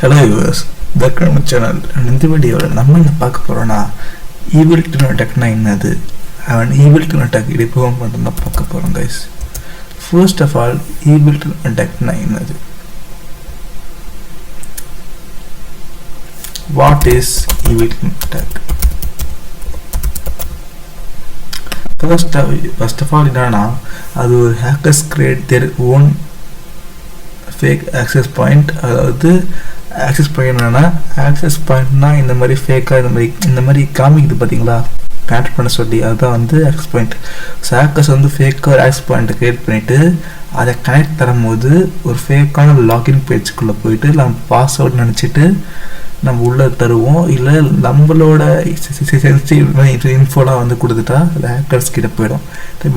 Hello viewers, welcome to my channel. In this video, நம்ம என்ன பார்க்க போறோம்னா evil twin attack னா என்னது? and evil twin attack இதை perform பண்றத பார்க்க போறோம் guys. First of all, evil twin attack னா என்னது? What is evil twin attack? First of all என்னன்னா அது ஒரு hackers create their own fake access point. அதாவது access point என்னன்னா access point னா இந்த மாதிரி ஃபேக்கா இந்த மாதிரி காமிக்குது பாத்தீங்களா பேட்டர்ன் பண்ண சொல்லி அதுதான் வந்து access point. ஸோ ஹேக்கர்ஸ் வந்து ஃபேக்கா access point கிரியேட் பண்ணிட்டு அதை கனெக்ட் தரும்போது ஒரு ஃபேக்கான லாகின் பேஜ்க்குள்ளே போயிட்டு நம்ம பாஸ்வேர்ட் நினச்சிட்டு நம்ம உள்ளே தருவோம். இல்லை நம்மளோட சென்சிட்டிவ் இன்ஃபோலாம் வந்து கொடுத்துட்டா அது ஹேக்கர்ஸ் கிட்ட போயிடும்.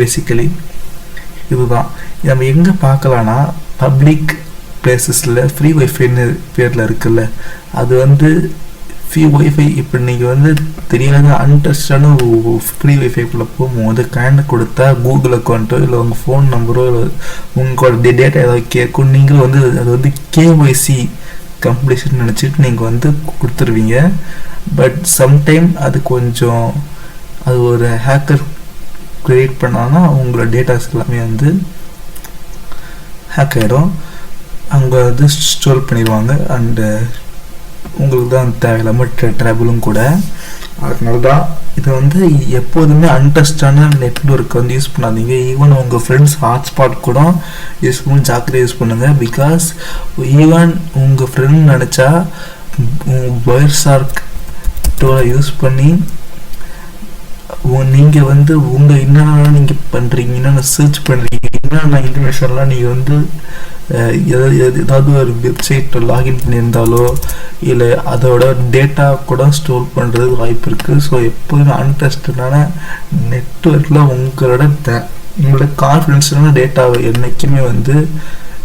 பேசிக்கலி இதுதான் நம்ம எங்கே பார்க்கலான்னா பப்ளிக் பிளேசஸில் ஃப்ரீ ஒய்ஃபைன்னு பேரில் இருக்குல்ல, அது வந்து ஃப்ரீ ஒய்ஃபை. இப்போ நீங்கள் வந்து தெரியாத அன்டெஸ்டான ஃப்ரீ ஒய்ஃபைக்குள்ளே போகும்போது கனெக்ட் கொடுத்தா கூகுள் அக்கௌண்ட்டோ இல்லை உங்கள் ஃபோன் நம்பரோ இல்லை உங்களோட டேட்டா ஏதாவது கேட்கும். நீங்களும் வந்து அது வந்து கேஒய்சி கம்ப்ளீஷன் நினச்சிட்டு நீங்கள் வந்து கொடுத்துருவீங்க. பட் சம்டைம் அது கொஞ்சம் அது ஒரு ஹேக்கர் க்ரியேட் பண்ணாங்கன்னா உங்களோட டேட்டாஸ் எல்லாமே வந்து ஹேக் ஆகிடும். அவங்க வந்து ஸ்டோர் பண்ணிடுவாங்க அண்டு உங்களுக்கு தான் தேவையில்லாமல் ட்ரபிளும் கூட. அதனால தான் இதை வந்து எப்போதுமே அன்டெஸ்டான நெட்வொர்க் வந்து யூஸ் பண்ணாதீங்க. ஈவன் உங்கள் ஃப்ரெண்ட்ஸ் ஹாட்ஸ்பாட் கூட யூஸ் பண்ணி ஜாக்கிரதை யூஸ் பண்ணுங்கள். பிகாஸ் ஈவன் உங்கள் ஃப்ரெண்ட் நினச்சா வயர்ஷார்க் டூலை யூஸ் பண்ணி நீங்கள் வந்து உங்கள் என்னென்ன நீங்கள் பண்ணுறீங்க, என்னென்ன சர்ச் பண்ணுறீங்க, என்னென்ன இன்ஃபர்மேஷன்லாம் நீங்கள் வந்து ஏதாவது ஒரு வெப்சைட்டில் லாகின் பண்ணியிருந்தாலோ இல்லை அதோட டேட்டா கூட ஸ்டோர் பண்ணுறதுக்கு வாய்ப்பு இருக்குது. ஸோ எப்போதுமே அன்ட்ரஸ்டடான நெட்வொர்க்கில் உங்களோட கான்ஃபிடென்ஷியலான டேட்டாவை என்றைக்குமே வந்து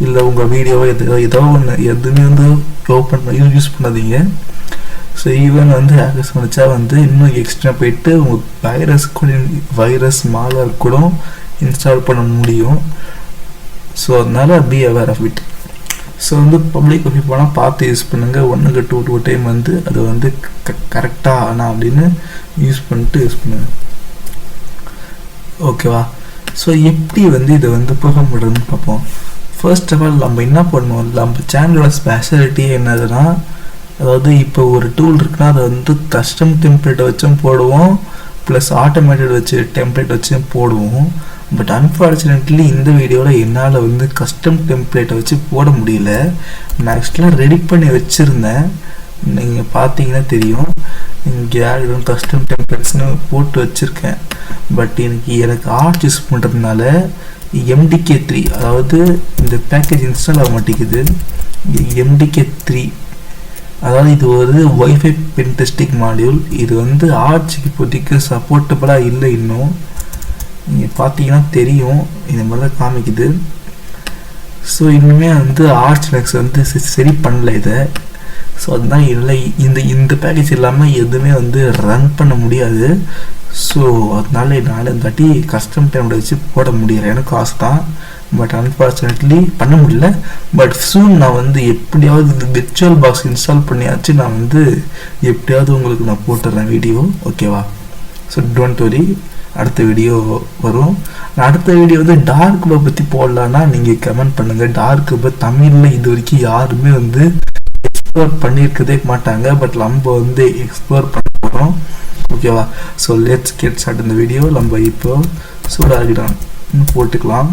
இல்லை உங்கள் வீடியோவை ஏதோ ஒன்று எதுவுமே வந்து யூஸ் பண்ணாதீங்க. ஸோ ஈவன் வந்து ஹேக்கர்ஸ் நினச்சா வந்து இன்னும் எக்ஸ்ட்ரா போயிட்டு உங்கள் வைரஸ் மாலர் கூட இன்ஸ்டால் பண்ண முடியும். ஸோ அதனால் be aware of it. So வந்து பப்ளிக் ஒய்ஃபை போனால் பார்த்து யூஸ் பண்ணுங்கள். 1 to 2 டைம் வந்து அது வந்து கரெக்டாக ஆனால் அப்படின்னு யூஸ் பண்ணுங்கள். ஓகேவா? ஸோ எப்படி வந்து இதை வந்து பெர்ஃபார்ம் பண்ணுறதுன்னு பார்ப்போம். ஃபர்ஸ்ட் ஆஃப் ஆல் நம்ம என்ன பண்ணுவோம், நம்ம சேனலோட ஸ்பெஷாலிட்டியே என்னதுன்னா, அதாவது இப்போ ஒரு டூல் இருக்குன்னா அதை வந்து கஸ்டம் டெம்ப்ளேட்டை வச்சும் போடுவோம், ப்ளஸ் ஆட்டோமேட்டட் வச்சு டெம்ப்ளேட் வச்சும் போடுவோம். பட் அன்ஃபார்ச்சுனேட்லி இந்த வீடியோவில் என்னால் வந்து கஸ்டம் டெம்ப்ளேட்டை வச்சு போட முடியல. நான் ஆக்சுவலாக ரெடி பண்ணி வச்சுருந்தேன், நீங்கள் பார்த்தீங்கன்னா தெரியும். இங்கே கஸ்டம் டெம்ப்ளேட்ஸ்னு போட்டு வச்சுருக்கேன். பட் எனக்கு ஆர்ட் யூஸ் பண்ணுறதுனால MDK3 அதாவது இந்த பேக்கேஜ் இன்ஸ்டால் ஆக மாட்டேங்குது. MDK3 அதாவது இது ஒரு ஒய்ஃபை பென் டெஸ்டிங் மாடியூல். இது வந்து ஆர்ட்ஸுக்கு இப்போதைக்கு சப்போர்ட்டபுளாக இல்லை. இன்னும் நீங்கள் பார்த்தீங்கன்னா தெரியும், இந்த மாதிரி தான் காமிக்குது. ஸோ இன்னுமே வந்து ஆர்ட்ஸ் நெக்ஸ் வந்து சரி பண்ணல இதை. ஸோ அதுதான் இல்லை, இந்த பேக்கேஜ் இல்லாமல் எதுவுமே வந்து ரன் பண்ண முடியாது. ஸோ அதனால என்னால் இந்த வாட்டி கஸ்டம் டைமில் வச்சு போட முடியல. எனக்கு ஆசை தான், பட் அன்ஃபார்ச்சுனேட்லி பண்ண முடியல. பட் சூன் நான் வந்து எப்படியாவது இந்த விர்ச்சுவல் பாக்ஸ் இன்ஸ்டால் பண்ணியாச்சு நான் வந்து எப்படியாவது உங்களுக்கு நான் போட்டுடுறேன் வீடியோ. ஓகேவா? ஸோ டோன்ட் வரி, அடுத்த வீடியோ வரும். அடுத்த வீடியோ வந்து டார்க் வெப் பற்றி போடலான்னா நீங்கள் கமெண்ட் பண்ணுங்கள். டார்க் வெப் தமிழில் இது வரைக்கும் யாருமே வந்து எக்ஸ்ப்ளோர் பண்ணியிருக்கதே மாட்டாங்க. பட் நம்ம வந்து எக்ஸ்ப்ளோர் பண்ண போகிறோம். ஓகேவா? ஸோ லெட்ஸ் கெட் ஸ்டார்ட் இந்த வீடியோ. நம்ம இப்போ சூடாகிடான் போட்டுக்கலாம்.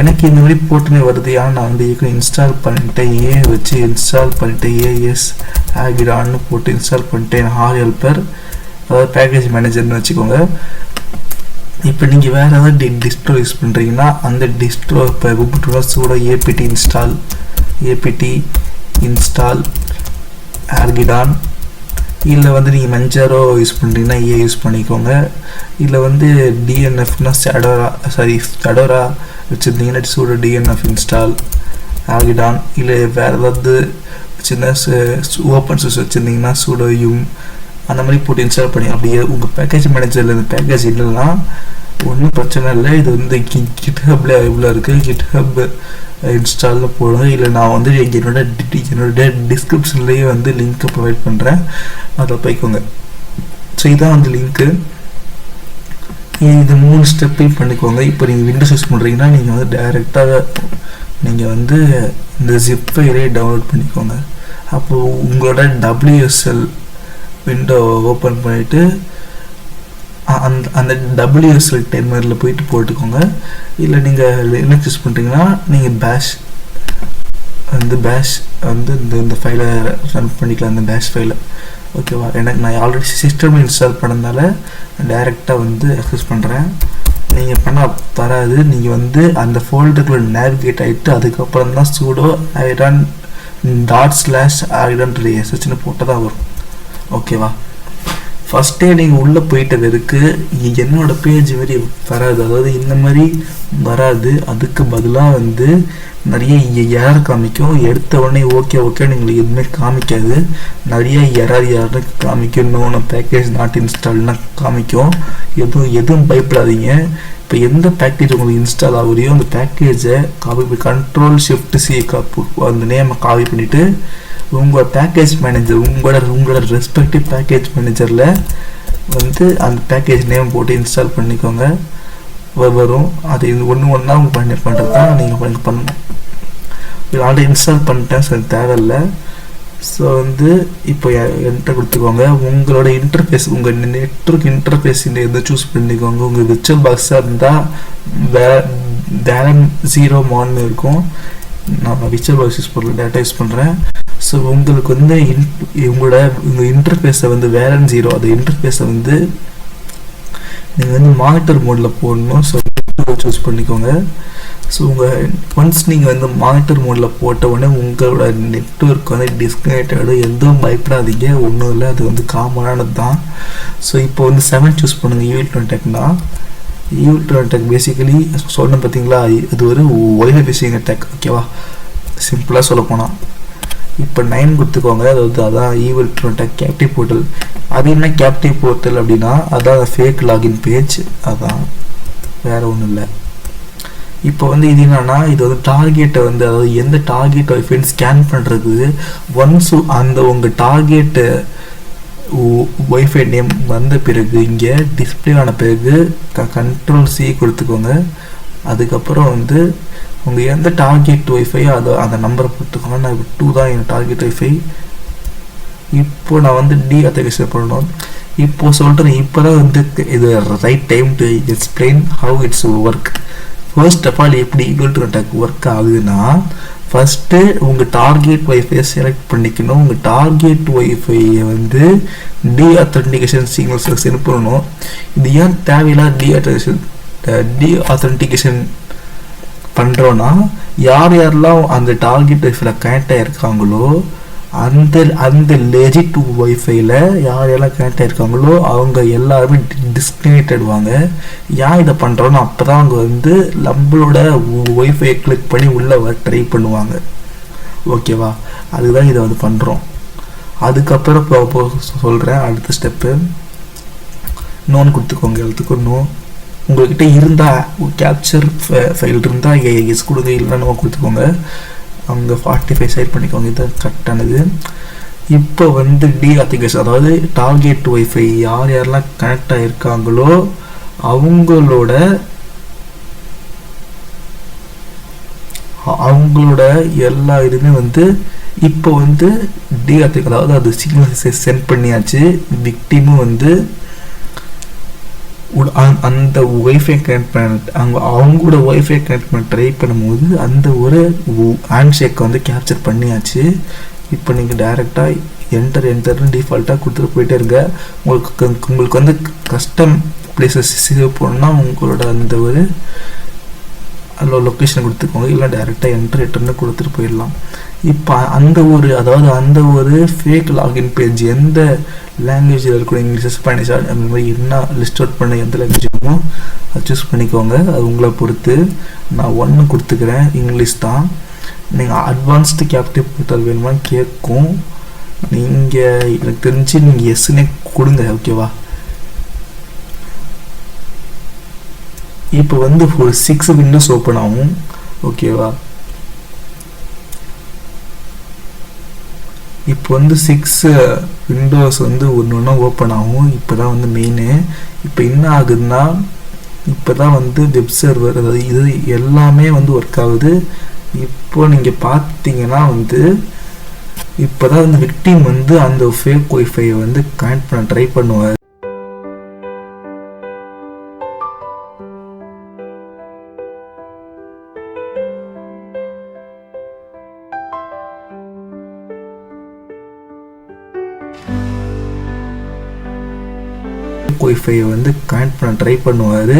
எனக்கு இந்த மாதிரி போட்டுனே வருது. ஆனால் நான் வந்து ஏற்கனவே இன்ஸ்டால் பண்ணிட்டேன். வச்சு இன்ஸ்டால் பண்ணிட்டேன். AS ஆகிடான்னு போட்டு இன்ஸ்டால் பண்ணிட்டேன். ஹெல்ப்பர் அதாவது பேக்கேஜ் மேனேஜர்னு வச்சுக்கோங்க. இப்போ நீங்கள் வேறு ஏதாவது டிஸ்ட்ரோ யூஸ் பண்ணுறீங்கன்னா அந்த டிஸ்ட்ரோ இப்போ கூப்பிட்டு சூட APT இன்ஸ்டால் ஆர்கிடான். இல்லை வந்து நீங்கள் மஞ்சாரோ யூஸ் பண்ணுறீங்கன்னா யூஸ் பண்ணிக்கோங்க. இல்லை வந்து DNFனா ஸ்டடோரா வச்சுருந்தீங்கன்னா சூட DNF இன்ஸ்டால் ஆர்கிடான். இல்லை வேறு ஏதாவது சின்ன ஓப்பன் சோர்ஸ் வச்சுருந்தீங்கன்னா சூடோ யும் அந்த மாதிரி போட்டு இன்ஸ்டால் பண்ணி அப்படியே உங்கள் பேக்கேஜ் மேனேஜரில் இந்த பேக்கேஜ் இல்லைன்னா ஒன்றும் பிரச்சனை இல்லை. இது வந்து GitHubல இவ்வளோ இருக்குது. GitHub இன்ஸ்டாலில் போடுங்க. இல்லை நான் வந்து என்னோட டிஸ்கிரிப்ஷன்லேயே வந்து லிங்க்கை ப்ரொவைட் பண்ணுறேன், அதில் போய்க்கோங்க. ஸோ இதான் வந்து லிங்க்கு. இது 3 ஸ்டெப்பையும் பண்ணிக்கோங்க. இப்போ நீங்கள் விண்டோஸ் யூஸ் பண்ணுறீங்கன்னா நீங்கள் வந்து டைரெக்டாக நீங்கள் வந்து இந்த ஜிப் ஃபைலே டவுன்லோட் பண்ணிக்கோங்க. அப்போது உங்களோட WSL விண்டோ ஓப்பன் பண்ணிவிட்டு அந்த WSL டெர்மினலில் போயிட்டு போட்டுக்கோங்க. இல்லை நீங்கள் லினக்ஸ் யூஸ் பண்ணுறீங்கன்னா நீங்கள் பேஷ் வந்து இந்த ஃபைலை ரன் பண்ணிக்கலாம், இந்த பேஷ் ஃபைலை. ஓகேவா? எனக்கு நான் ஆல்ரெடி சிஸ்டம் இன்ஸ்டால் பண்ணதுனால டைரெக்டாக வந்து அக்சஸ் பண்ணுறேன். நீங்கள் பண்ணால் தராது. நீங்கள் வந்து அந்த ஃபோல்டருக்குள்ள நேவிகேட் ஆகிட்டு அதுக்கப்புறம் தான் sudo iron./iron.sh போட்டால் தான் வரும். ஓகேவா? ஃபஸ்ட்டே நீங்கள் உள்ளே போயிட்ட வெறுக்கு என்னோட பேஜ் மாதிரி வராது, அதாவது இந்த மாதிரி வராது. அதுக்கு பதிலாக வந்து நிறைய எரர் காமிக்கும். எடுத்த உடனே ஓகே நீங்கள் எதுவுமே காமிக்காது. நிறைய எரர்னு காமிக்கும். இன்னொன்று பேக்கேஜ் நாட் இன்ஸ்டால்னா காமிக்கும். எதுவும் பயப்படாதீங்க. இப்போ எந்த பேக்கேஜ் உங்களுக்கு இன்ஸ்டால் ஆகுறியோ அந்த பேக்கேஜை காப்பி Ctrl+Shift+C அந்த நேமை காப்பி பண்ணிவிட்டு உங்களோட பேக்கேஜ் மேனேஜர் உங்களோட ரெஸ்பெக்டிவ் பேக்கேஜ் மேனேஜரில் வந்து அந்த பேக்கேஜ் நேம் போட்டு இன்ஸ்டால் பண்ணிக்கோங்க. வரும். அது ஒன்றா பண்ணுறது தான் நீங்கள் பண்ணணும். ஆல்ரெடி இன்ஸ்டால் பண்ணிட்டேன், சரி தேவையில்லை. ஸோ வந்து இப்போ என்கிட்ட கொடுத்துக்கோங்க. உங்களோட இன்டர்ஃபேஸ் உங்கள் நெட்வொர்க் இன்டர்ஃபேஸ் எதை சூஸ் பண்ணிக்கோங்க. உங்கள் விர்ச்சுவல் பாக்ஸாக இருந்தால் VLAN0 இருக்கும். நான் விர்ச்சுவல் பாக்ஸ் யூஸ் பண்ணுறேன், டேட்டா யூஸ் பண்ணுறேன். ஸோ உங்களுக்கு வந்து உங்கள் இன்டர்ஃபேஸை வந்து VLAN0 அந்த இன்டர்ஃபேஸை வந்து நீங்கள் வந்து மானிட்டர் மோடில் போடணும். ஸோ சூஸ் பண்ணிக்கோங்க. ஸோ ஒன்ஸ் நீங்கள் வந்து மானிட்டர் மோடில் போட்ட உடனே உங்களோட நெட்வொர்க் வந்து டிஸ்கனெக்ட் ஆகிடும். எதுவும் பயப்படாதீங்க, ஒன்றும் இல்லை, அது வந்து காமனானது தான். ஸோ இப்போ வந்து 7 சூஸ் பண்ணுங்கள். EVL20 EVL20 பேசிக்கலி சொன்னேன் பார்த்தீங்களா, இது ஒரு Wi-Fi ஃபிஷிங் அட்டாக். ஓகேவா? சிம்பிளாக சொல்ல போனால் இப்போ 9 கொடுத்துக்கோங்க. அதான் EVL20 கேப்டிவ் போர்ட்டல். அது என்ன கேப்டிவ் போர்ட்டல் அப்படின்னா அதான் ஃபேக் லாகின் பேஜ், அதான் வேறு ஒன்றும் இல்லை. இப்போ வந்து இது என்னன்னா, இது வந்து டார்கெட்டை வந்து அதாவது எந்த டார்கெட் வைஃபைன்னு ஸ்கேன் பண்ணுறது. ஒன்ஸ் அந்த உங்கள் டார்கெட்டு ஒய்ஃபை நேம் வந்த பிறகு இங்கே டிஸ்பிளே ஆன பிறகு Ctrl+C கொடுத்துக்கோங்க. அதுக்கப்புறம் வந்து உங்கள் எந்த டார்கெட் ஒய்ஃபையோ அந்த நம்பரை போட்டுக்கோங்க. நான் இப்போ 2 தான் என் டார்கெட் ஒய்ஃபை. இப்போ நான் வந்து டீஅத்தன்டிகேஷன் பண்ணணும். இப்போது சொல்கிறேன், இப்போ தான் வந்து இது right time to explain how it's work. First of all எப்படி EVL20 ஒர்க் ஆகுதுன்னா, ஃபஸ்ட்டு உங்கள் டார்கெட் ஒய்ஃபையை செலக்ட் பண்ணிக்கணும். உங்கள் டார்கெட் ஒய்ஃபையை வந்து டீஅத்தன்டிகேஷன் சிக்னல்ஸ் சென்ட் பண்ணணும். இது ஏன் தேவையில்லாத டீஅத்தன்டிகேஷன் பண்ணுறோன்னா, யாரெல்லாம் அந்த டார்கெட் ஒய்ஃபைல கனெக்ட் ஆகிருக்காங்களோ அந்த லெஜிட் ஒய்ஃபைல யாரெல்லாம் கனெக்ட் ஆகிருக்காங்களோ அவங்க எல்லாருமே டிஸ்கனெக்ட் ஆகிடுவாங்க. ஏன் இதை பண்ணுறோன்னா, அப்போ தான் அவங்க வந்து நம்மளோட ஒய்ஃபையை கிளிக் பண்ணி உள்ளே ட்ரை பண்ணுவாங்க. ஓகேவா? அதுதான் இதை வந்து பண்ணுறோம். அதுக்கப்புறம் இப்போ சொல்கிறேன் அடுத்த ஸ்டெப்பு. நோன் கொடுத்துக்கோங்க. எல்லாத்துக்கும் நோ. உங்கள்கிட்ட இருந்தால் கேப்சர் ஃபைல் இருந்தால் எஸ் கொடுங்க, இல்லைன்னா நோ கொடுத்துக்கோங்க. அவங்க 45 சைட் பண்ணிக்கோங்க. இது கரெக்டானது. இப்போ வந்து டீஅத்தன்டிகேஷன், அதாவது டார்கெட் ஒய்ஃபை யாரெல்லாம் கனெக்ட் ஆகிருக்காங்களோ அவங்களோட எல்லா இதுவுமே வந்து இப்போ வந்து டீஅத்தன்டிகேஷன், அதாவது அது சிக்னல் சென்ட் பண்ணியாச்சு. விக்டிமும் வந்து அந்த ஒய்ஃபை கனெக்ட் பண்ண அவங்களோட ஒய்ஃபை கனெக்ட் பண்ண ட்ரை பண்ணும்போது அந்த ஒரு ஹேண்ட்ஷேக்கை வந்து கேப்சர் பண்ணியாச்சு. இப்போ நீங்கள் டைரெக்டாக என்டர்னு டிஃபால்ட்டாக கொடுத்துட்டு போயிட்டே இருங்க. உங்களுக்கு வந்து கஸ்டம் பிளேசஸ் சேவ் பண்ணணும்னா உங்களோட அந்த ஒரு அதில் லொக்கேஷன் கொடுத்துக்கோங்க. இல்லை டைரெக்டாக என்டர்னு கொடுத்துட்டு போயிடலாம். இப்போ அந்த ஒரு ஃபேக் லாகின் பேஜ் எந்த லாங்குவேஜில் இருக்கணும், இங்கிலீஷ், ஸ்பானிஷ், அந்த மாதிரி என்ன லிஸ்ட் அவுட் பண்ண எந்த லாங்குவேஜ் இருக்குமோ அதை சூஸ் பண்ணிக்கோங்க. அது உங்களை பொறுத்து. நான் 1 கொடுத்துக்கிறேன், இங்கிலீஷ் தான். நீங்கள் அட்வான்ஸ்டு கேப்டிவ் போர்ட்டல் வேணுமான்னு கேட்கும். நீங்கள் எனக்கு தெரிஞ்சு நீங்கள் எஸ்னே கொடுங்க. ஓகேவா? இப்போ வந்து ஒரு 6 விண்டோஸ் ஓப்பன் ஆகும். ஓகேவா? இப்போ வந்து 6 விண்டோஸ் வந்து ஒன்று ஒன்றா ஓப்பன் ஆகும். இப்போ தான் வந்து மெயினு. இப்போ என்ன ஆகுதுன்னா இப்போ தான் வந்து வெப் சர்வர் அதாவது இது எல்லாமே வந்து ஒர்க் ஆகுது. இப்போ நீங்கள் பார்த்தீங்கன்னா வந்து இப்போ தான் வந்து விக்டிம் வந்து அந்த ஃபேக் ஒய்ஃபையை வந்து கனெக்ட் பண்ண ட்ரை பண்ணுவார். ஒய்ஃபையை வந்து கனெக்ட் பண்ண ட்ரை பண்ணுவார்.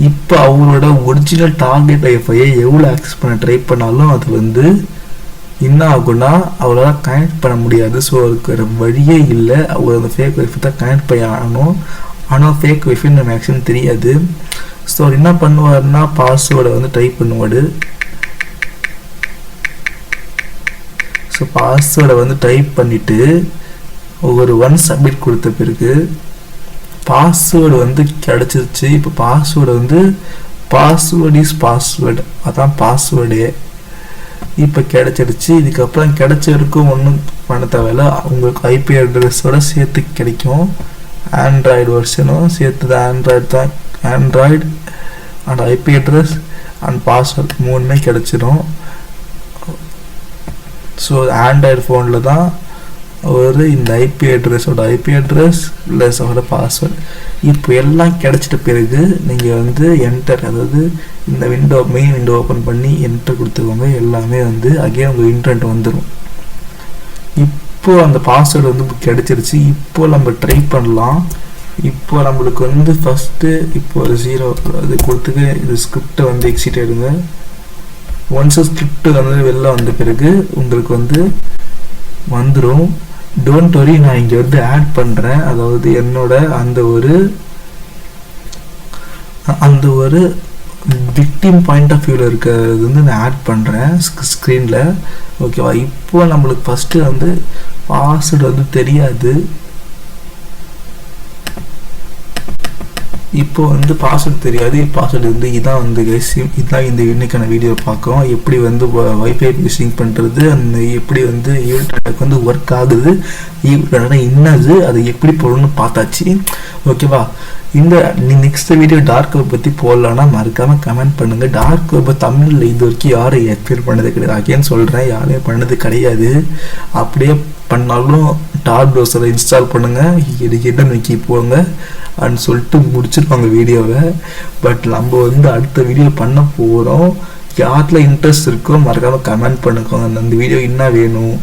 இப்போ அவரோட ஒரிஜினல் டார்கெட் ஒய்ஃபையை எவ்வளோ ஆக்சஸ் பண்ண ட்ரை பண்ணாலும் அது வந்து என்ன ஆகும்னா அவரால் கனெக்ட் பண்ண முடியாது. ஸோ அதுக்கு ஒரு வழியே இல்லை. அவர் அந்த ஃபேக் ஒய்ஃபை தான் கனெக்ட் பண்ணி ஆகணும். ஆனால் ஃபேக் ஒய்ஃபை நம்ம மேக்ஸிமம் தெரியாது. ஸோ அவர் என்ன பண்ணுவார்னா பாஸ்வேர்டை வந்து டைப் பண்ணுவார். ஸோ பாஸ்வேர்டை வந்து டைப் பண்ணிவிட்டு ஒரு 1 சப்மிட் கொடுத்த பிறகு பாஸ்வேர்டு வந்து கிடச்சிருச்சு. இப்போ பாஸ்வேர்டு வந்து பாஸ்வேர்டு இஸ் பாஸ்வேர்டு, அதான் பாஸ்வேர்டே இப்போ கிடச்சிருச்சு. இதுக்கப்புறம் கிடைச்சவருக்கும் ஒன்றும் பண்ண தேவையில்ல. உங்களுக்கு ஐபி அட்ரஸோட சேர்த்து கிடைக்கும். ஆண்ட்ராய்டு வெர்ஷனும் சேர்த்து ஆண்ட்ராய்டு தான். Android and IP address and password 3மே கிடச்சிடும். ஸோ ஆண்ட்ராய்டு ஃபோனில் தான் ஒரு இந்த ஐபி அட்ரஸ் ப்ளஸ் அவரோட பாஸ்வேர்டு இப்போ எல்லாம் கிடைச்சிட்ட பிறகு நீங்கள் வந்து என்டர், அதாவது இந்த மெயின் விண்டோ ஓப்பன் பண்ணி என்டர் கொடுத்துக்கோங்க. எல்லாமே வந்து அகைன் உங்கள் இன்டர்நெட் வந்துடும். இப்போ அந்த பாஸ்வேர்டு வந்து கிடைச்சிருச்சு. இப்போ நம்ம ட்ரை பண்ணலாம். இப்போ நம்மளுக்கு வந்து ஃபஸ்ட்டு இப்போ ஒரு 0 அது கொடுத்துக்கு இது ஸ்கிரிப்டை வந்து எக்ஸிட் ஆகிடுங்க. ஒன்ஸ் ஸ்கிரிப்ட் வந்து வெளில வந்த பிறகு உங்களுக்கு வந்து வந்துடும். டோன்ட் வரி, நான் இங்கே வந்து ஆட் பண்ணுறேன். அதாவது என்னோட அந்த ஒரு விக்டிம் பாயிண்ட் ஆஃப் வியூவில் இருக்கிறது வந்து நான் ஆட் பண்ணுறேன் ஸ்க்ரீனில். ஓகேவா? இப்போ நம்மளுக்கு ஃபஸ்ட்டு வந்து பாஸ்வேர்டு வந்து தெரியாது. இப்போ வந்து பாஸ்வேர்டு தெரியாது. பாஸ்வேர்டு வந்து இதான் வந்து இதுதான் இந்த இன்னைக்கான வீடியோ பார்க்குறோம். எப்படி வந்து வைஃபை யூஸிங் பண்ணுறது, அந்த எப்படி வந்து ஈவெண்ட் அட்டாக் வந்து ஒர்க் ஆகுது, ஈவெண்ட் என்னது, அது எப்படி போடணும்னு பார்த்தாச்சு. ஓகேவா? இந்த நெக்ஸ்ட் வீடியோ டார்க் வெப் பற்றி போடலான்னா மறக்காமல் கமெண்ட் பண்ணுங்கள். டார்க் வெப் தமிழில் இது வரைக்கும் யாரும் எக்ஸ்பிளைன் பண்ணது கிடையாது. அகேன் சொல்கிறேன், யாரையும் பண்ணது கிடையாது. அப்படியே பண்ணாலும் டார் ப்ரௌசரை இன்ஸ்டால் பண்ணுங்கள், என்ன நோக்கி போங்க அப்படின்னு சொல்லிட்டு முடிச்சிருப்பாங்க வீடியோவை. பட் நம்ம வந்து அடுத்த வீடியோ பண்ண போகிறோம். யாரில் இன்ட்ரெஸ்ட் இருக்கோ மறக்காமல் கமெண்ட் பண்ணுங்க. அந்த வீடியோ என்ன வேணும்,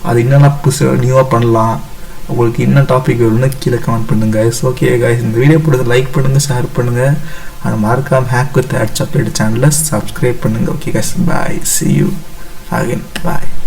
அது என்னென்ன புதுசாக நியூவாக பண்ணலாம், உங்களுக்கு என்ன டாபிக் வேணும்னு கீழே கமெண்ட் பண்ணுங்கள். ஓகே கைஸ், இந்த வீடியோ பிடிச்ச லைக் பண்ணுங்கள், ஷேர் பண்ணுங்கள். ஆனால் மறக்காமல் ஹேக் வித் ஹாட் சாக்லேட் சேனலை சப்ஸ்கிரைப் பண்ணுங்கள். Okay guys, bye, see you again, bye.